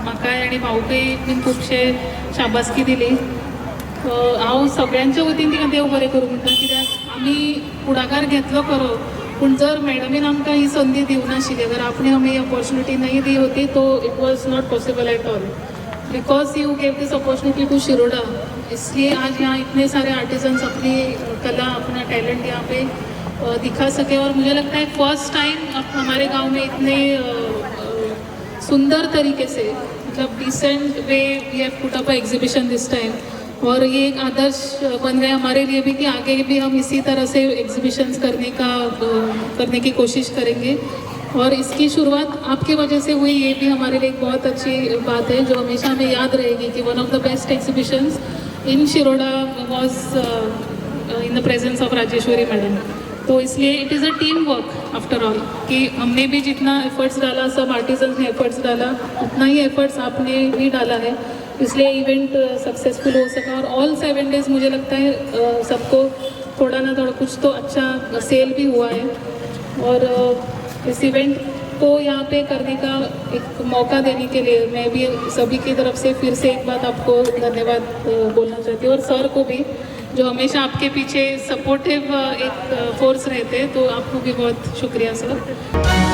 म्हाकाय आनी भाऊकय बीन खुबशे शाबासकी दिली. हांव सगळ्यांच्या वतीन तिका देव बरें करूं म्हणटा, कित्याक आमी पुढाकार घेतलो खरो, पूण जर मॅडमीन आमकां ही संदी दिवं नाशिल्ली, अगर आपणे हमें अपॉर्चुनिटी नहीं दी होती तो it was not possible at all. Because you gave this opportunity to Shiroda, इसलिए आज यहाँ इतने सारे आर्टिजन्स अपनी कला, अपना टैलेंट यहाँ पे दिखा सके. और मुझे लगता है फर्स्ट टाइम हमारे गांव में इतने सुंदर तरीके से, मतलब decent way we have put up a exhibition this time. और ये एक आदर्श बन गया हमारे लिए भी कि आगे भी हम इसी तरह से एग्जीबिशंस करने की कोशिश करेंगे. और इसकी शुरुआत आपके वजह से हुई, ये भी हमारे लिए एक बहुत अच्छी बात है जो हमेशा हमें याद रहेगी कि one of the best exhibitions in Shiroda was in the presence of Rajeshwari madam. तो इसलिए it is a team work after all, कि हमने भी जितना एफर्ट्स डाला, सब आर्टिजन्स ने एफर्ट्स डाला, उतना ही एफर्ट्स आपने भी डाला है, इसलिए इवेंट सक्सेसफुल हो सका. और ऑल 7 डेज मुझे लगता है सबको थोड़ा ना थोड़ा कुछ तो अच्छा सेल भी हुआ है. और इस इवेंट को यहाँ पे करने का एक मौका देने के लिए मैं भी सभी की तरफ से फिर से एक बात आपको धन्यवाद बोलना चाहती हूँ. और सर को भी, जो हमेशा आपके पीछे सपोर्टिव एक फोर्स रहते हैं, तो आपको भी बहुत शुक्रिया सर.